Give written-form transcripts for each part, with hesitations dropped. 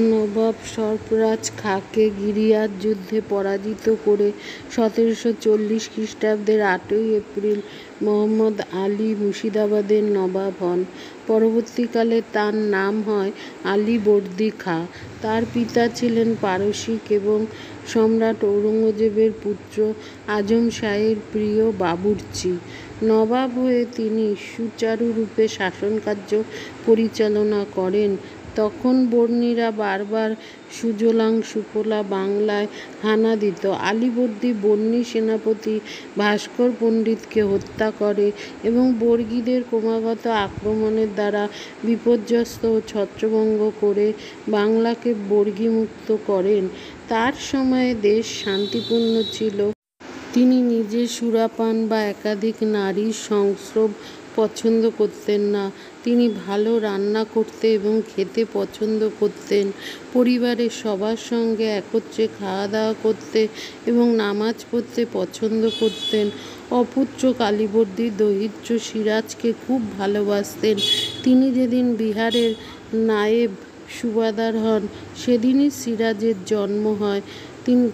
নবাব সরফরাজ খাঁকে গিরিয়াত যুদ্ধে পরাজিত করে 1740 খ্রিস্টাব্দের 8ই এপ্রিল মোহাম্মদ আলী মুর্শিদাবাদের নবাব হন। পরবর্তীকালে তার নাম হয় আলীবর্দী খাঁ। তার পিতা ছিলেন পারসিক এবং সম্রাট ঔরঙ্গজেবের পুত্র আজম শাহের প্রিয় বাবুর্চি। নবাব হয়ে তিনি সুচারুরূপে শাসনকার্য পরিচালনা করেন। তখন বর্ণীরা বারবার সুজলাং সুফলা বাংলায় হানা দিত। আলীবর্দী বর্ণী সেনাপতি ভাস্কর পণ্ডিতকে হত্যা করে এবং বর্গীদের ক্রমাগত আক্রমণের দ্বারা বিপর্যস্ত ও ছত্রভঙ্গ করে বাংলাকে বর্গীমুক্ত করেন। তার সময়ে দেশ শান্তিপূর্ণ ছিল। তিনি নিজে সুরাপান বা একাধিক নারীর সংস্রব পছন্দ করতেন না। তিনি ভালো রান্না করতে এবং খেতে পছন্দ করতেন। পরিবারের সবার সঙ্গে একত্রে খাওয়া দাওয়া করতে এবং নামাজ পড়তে পছন্দ করতেন। অপুত্রক আলীবর্দী দহিত্র সিরাজকে খুব ভালোবাসতেন। তিনি যেদিন বিহারের নায়েব সুবাদার হন সেদিনই সিরাজের জন্ম হয়।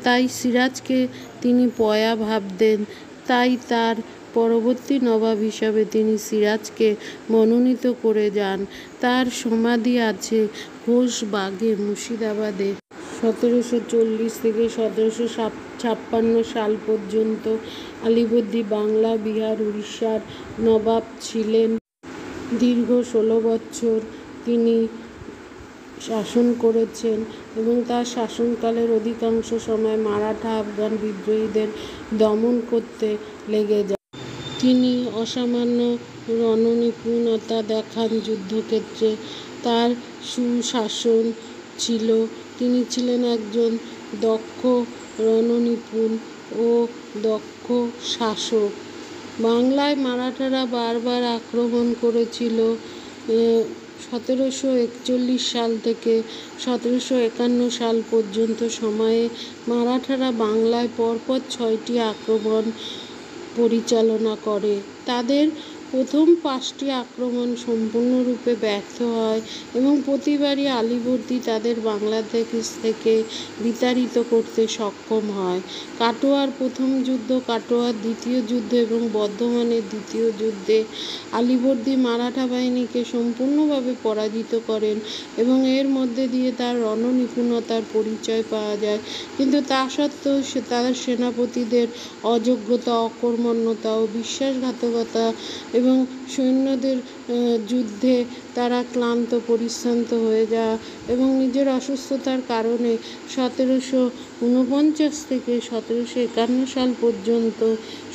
তাই সিরাজকে তিনি পয়া ভাবতেন। তাই তার পরবর্তী নবাব হিসাবে তিনি সিরাজকে মনোনীত করে যান। তার সমাধি আছে ঘোষবাগে মুর্শিদাবাদে। 1740 থেকে 1756 সাল পর্যন্ত আলীবর্দী বাংলা, বিহার, উড়িষ্যার নবাব ছিলেন। দীর্ঘ 16 বছর তিনি শাসন করেছেন এবং তার শাসনকালের অধিকাংশ সময় মারাঠা আফগান বিদ্রোহীদের দমন করতে লেগে যায়। তিনি অসামান্য রণনিপুণতা দেখান যুদ্ধক্ষেত্রে। তার সুশাসন ছিল। তিনি ছিলেন একজন দক্ষ রণনিপুণ ও দক্ষ শাসক। বাংলায় মারাঠারা বারবার আক্রমণ করেছিল। 1741 সাল থেকে 1751 সাল পর্যন্ত সময়ে মারাঠারা বাংলায় পরপর 6টি আক্রমণ পরিচালনা করে। তাদের প্রথম 5টি আক্রমণ সম্পূর্ণরূপে ব্যর্থ হয় এবং প্রতিবারই আলীবর্দী তাদের বাংলাদেশ থেকে বিতাড়িত করতে সক্ষম হয়। কাটোয়ার প্রথম যুদ্ধ, কাটোয়ার দ্বিতীয় যুদ্ধ এবং বর্ধমানের দ্বিতীয় যুদ্ধে আলীবর্দী মারাঠা বাহিনীকে সম্পূর্ণভাবে পরাজিত করেন এবং এর মধ্যে দিয়ে তার রণনিপুণতার পরিচয় পাওয়া যায়। কিন্তু তা সত্ত্বেও তাদের সেনাপতিদের অযোগ্যতা, অকর্মণ্যতা ও বিশ্বাসঘাতকতা এবং সৈন্যদের যুদ্ধে তারা ক্লান্ত পরিশ্রান্ত হয়ে যাওয়া এবং নিজের অসুস্থতার কারণে 1749 থেকে 1751 সাল পর্যন্ত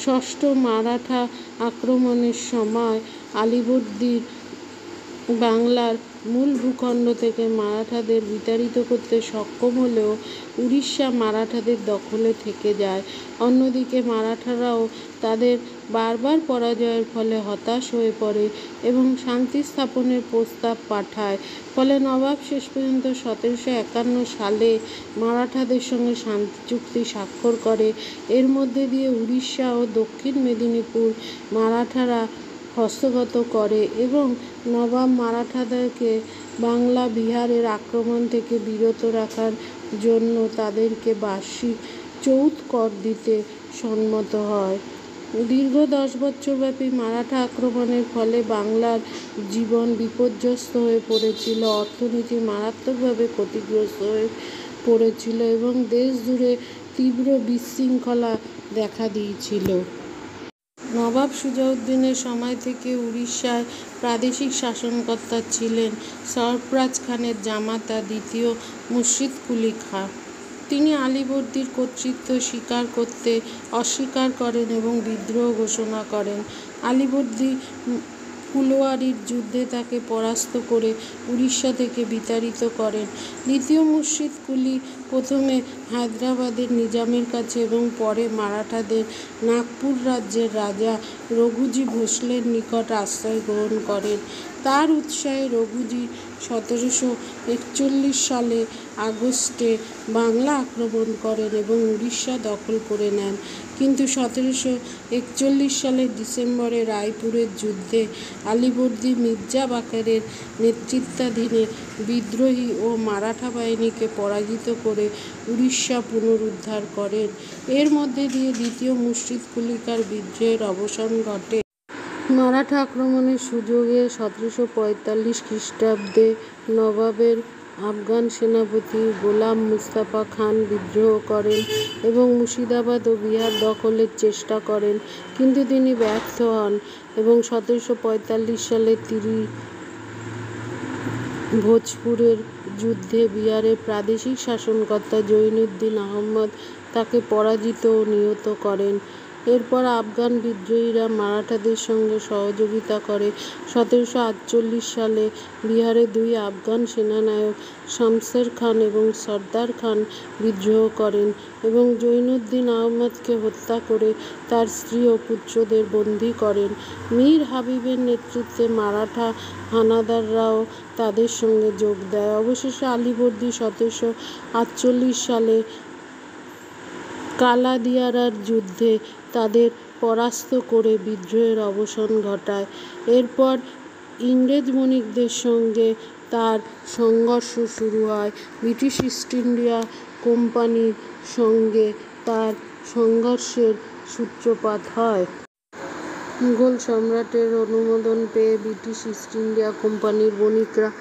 ষষ্ঠ মারাঠা আক্রমণের সময় আলীবর্দী বাংলার মূল ভূখণ্ড থেকে মারাঠাদের বিতাড়িত করতে সক্ষম হলেও উড়িষ্যা মারাঠাদের দখলে থেকে যায়। অন্যদিকে মারাঠারাও তাদের বারবার পরাজয়ের ফলে হতাশ হয়ে পড়ে এবং শান্তি স্থাপনের প্রস্তাব পাঠায়। ফলে নবাব শেষ পর্যন্ত 1751 সালে মারাঠাদের সঙ্গে শান্তি চুক্তি স্বাক্ষর করে। এর মধ্যে দিয়ে উড়িষ্যা ও দক্ষিণ মেদিনীপুর মারাঠারা হস্তগত করে এবং নবাব মারাঠাদেরকে বাংলা, বিহারের আক্রমণ থেকে বিরত রাখার জন্য তাদেরকে বার্ষিক চৌথ কর দিতে সম্মত হয়। দীর্ঘ 10 বছরব্যাপী মারাঠা আক্রমণের ফলে বাংলার জীবন বিপর্যস্ত হয়ে পড়েছিল, অর্থনীতি মারাত্মকভাবে ক্ষতিগ্রস্ত হয়ে পড়েছিল এবং দেশ জুড়ে তীব্র বিশৃঙ্খলা দেখা দিয়েছিল। নবাব সুজাউদ্দিনের সময় থেকে উড়িষ্যায় প্রাদেশিক শাসনকর্তা ছিলেন সরফরাজ খানের জামাতা দ্বিতীয় মুর্শিদ কুলি খাঁ। তিনি আলীবর্দীর কর্তৃত্ব স্বীকার করতে অস্বীকার করেন এবং বিদ্রোহ ঘোষণা করেন। আলীবর্দী কুলওয়ারির যুদ্ধে তাকে পরাস্ত করে উড়িষ্যা থেকে বিতাড়িত করেন। দ্বিতীয় মুর্শিদ কুলি প্রথমে হায়দ্রাবাদের নিজামের কাছে এবং পরে মারাঠাদের নাগপুর রাজ্যের রাজা রঘুজী ভোসলের নিকট আশ্রয় গ্রহণ করেন। তার উৎসাহে রঘুজি 1741 সালে আগস্টে বাংলা আক্রমণ করেন এবং উড়িষ্যা দখল করে নেন। কিন্তু 1741 সালের ডিসেম্বরে রায়পুরের যুদ্ধে আলীবর্দী মির্জা বাকেরের নেতৃত্বাধীনে বিদ্রোহী ও মারাঠা বাহিনীকে পরাজিত করে উড়িষ্যা পুনরুদ্ধার করেন। এর মধ্যে দিয়ে দ্বিতীয় মুর্শিদ কুলিকার বিদ্রোহের অবসান ঘটে। মারাঠা আক্রমণের সুযোগে 1745 খ্রিস্টাব্দে নবাবের আফগান সেনাপতি গোলাম মুস্তাফা খান বিদ্রোহ করেন এবং মুর্শিদাবাদ ও বিহার দখলের চেষ্টা করেন, কিন্তু তিনি ব্যর্থ হন এবং 1745 সালে ভোজপুরের যুদ্ধে বিহারের প্রাদেশিক শাসনকর্তা জৈনুদ্দিন আহমদ তাকে পরাজিত ও নিহত করেন। এরপর আফগান বিদ্রোহীরা মারাঠাদের সঙ্গে সহযোগিতা করে 1748 সালে বিহারে দুই আফগান সেনানায়ক শামশের খান এবং সর্দার খান বিদ্রোহ করেন এবং জৈনুদ্দিন আহমদকে হত্যা করে তার স্ত্রী ও পুত্রদের বন্দী করেন। মীর হাবিবের নেতৃত্বে মারাঠা হানাদাররাও তাদের সঙ্গে যোগ দেয়। অবশেষে আলীবর্দী 1748 সালে কালাদিয়ারার যুদ্ধে তাদের পরাস্ত করে বিদ্রোহের অবসান ঘটায়। এরপর ইংরেজ বণিকদের সঙ্গে তার সংঘর্ষ শুরু হয়। ব্রিটিশ ইস্ট ইন্ডিয়া কোম্পানির সঙ্গে তার সংঘর্ষের সূত্রপাত হয়। মুঘল সম্রাটের অনুমোদন পেয়ে ব্রিটিশ ইস্ট ইন্ডিয়া কোম্পানির বণিকরা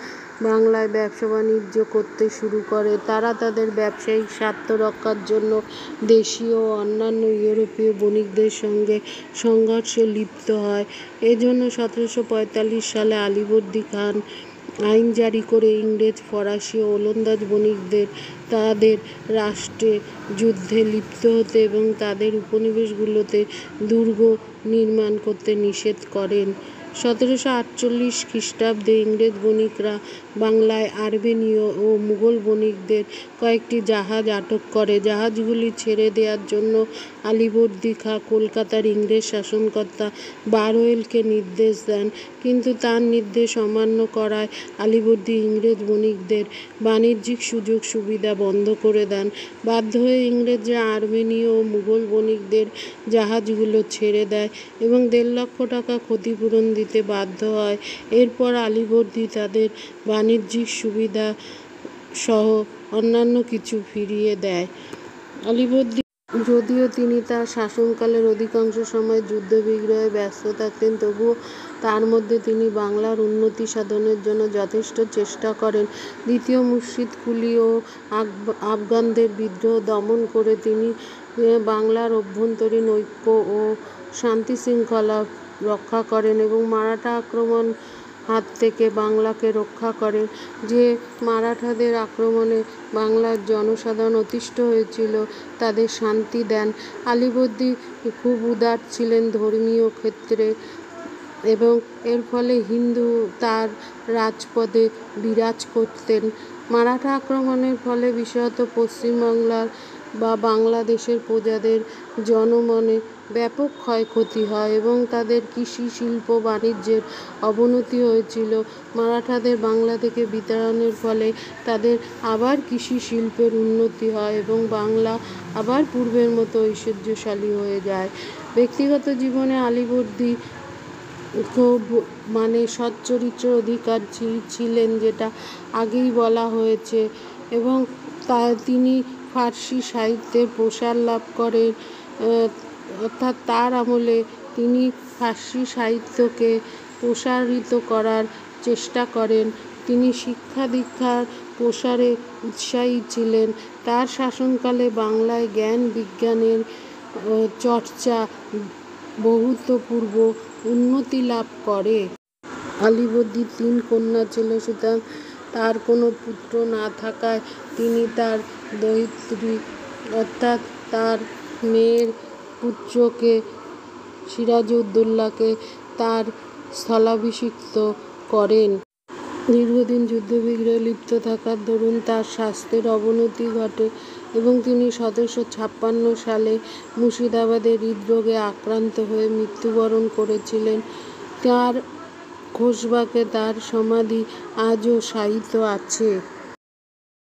বাংলায় ব্যবসা বাণিজ্য করতে শুরু করে। তারা তাদের ব্যবসায়িক স্বার্থ রক্ষার জন্য দেশীয় ও অন্যান্য ইউরোপীয় বণিকদের সঙ্গে সংঘর্ষে লিপ্ত হয়। এজন্য 1745 সালে আলীবর্দী খান আইন জারি করে ইংরেজ, ফরাসি ও ওলন্দাজ বণিকদের তাদের রাষ্ট্রে যুদ্ধে লিপ্ত হতে এবং তাদের উপনিবেশগুলোতে দুর্গ নির্মাণ করতে নিষেধ করেন। 1748 খ্রিস্টাব্দে ইংরেজ বণিকরা বাংলায় আরমেনীয় ও মুঘল বণিকদের কয়েকটি জাহাজ আটক করে। জাহাজগুলি ছেড়ে দেওয়ার জন্য আলীবর্দী খাঁ কলকাতার ইংরেজ শাসনকর্তা বারওয়েলকে নির্দেশ দেন, কিন্তু তার নির্দেশ অমান্য করায় আলীবর্দী ইংরেজ বণিকদের বাণিজ্যিক সুযোগ সুবিধা বন্ধ করে দেন। বাধ্য হয়ে ইংরেজরা আরমেনীয় ও মুঘল বণিকদের জাহাজগুলো ছেড়ে দেয় এবং 1.5 লক্ষ টাকা ক্ষতিপূরণ দিতে বাধ্য হয়। এরপর আলীবর্দী তাদের বাণিজ্যিক সুবিধা সহ অন্যান্য কিছু ফিরিয়ে দেয়। আলীবর্দী, যদিও তিনি তার শাসনকালের অধিকাংশ সময় যুদ্ধ-বিগ্রহে ব্যস্ত থাকতেন, তবুও তার মধ্যে তিনি বাংলার উন্নতি সাধনের জন্য যথেষ্ট চেষ্টা করেন। দ্বিতীয় মুর্শিদ কুলি ও আফগানদের বিদ্রোহ দমন করে তিনি বাংলার অভ্যন্তরীণ ঐক্য ও শান্তি-শৃঙ্খলা রক্ষা করেন এবং মারাঠা আক্রমণ হাত থেকে বাংলাকে রক্ষা করেন। যে মারাঠাদের আক্রমণে বাংলার জনসাধারণ অতিষ্ঠ হয়েছিল তাদের শান্তি দেন। আলীবর্দী খুব উদার ছিলেন ধর্মীয় ক্ষেত্রে এবং এর ফলে হিন্দু তার রাজপদে বিরাজ করতেন। মারাঠা আক্রমণের ফলে বিশেষত পশ্চিমবাংলার বা বাংলাদেশের প্রজাদের জনমনে ব্যাপক ক্ষয়ক্ষতি হয় এবং তাদের কৃষি, শিল্প, বাণিজ্যের অবনতি হয়েছিল। মারাঠাদের বাংলা থেকে বিতাড়নের ফলে তাদের আবার কৃষি শিল্পের উন্নতি হয় এবং বাংলা আবার পূর্বের মতো ঐশ্বর্যশালী হয়ে যায়। ব্যক্তিগত জীবনে আলীবর্দী খুব সচ্চরিত্র অধিকারী ছিলেন, যেটা আগেই বলা হয়েছে, এবং তিনি ফার্সি সাহিত্যের প্রসার লাভ করেন। অর্থাৎ তার আমলে তিনি ফার্সি সাহিত্যকে প্রসারিত করার চেষ্টা করেন। তিনি শিক্ষা দীক্ষার প্রসারে উৎসাহী ছিলেন। তার শাসনকালে বাংলায় জ্ঞান বিজ্ঞানের চর্চা বহুতপূর্ব উন্নতি লাভ করে। আলীবর্দীর 3 কন্যা ছিল, সুতরাং তার কোনো পুত্র না থাকায় তিনি তার দৌহিত্রী অর্থাৎ তার মেয়ের পুত্রকে সিরাজউদ্দৌলাকে তার স্থলাভিষিক্ত করেন। দীর্ঘদিন যুদ্ধ-বিগ্রহে লিপ্ত থাকার দরুন তার স্বাস্থ্যের অবনতি ঘটে এবং তিনি 1756 সালে মুর্শিদাবাদে হৃদরোগে আক্রান্ত হয়ে মৃত্যুবরণ করেছিলেন। তার খোশবাগে তার সমাধি আজও শায়িত আছে।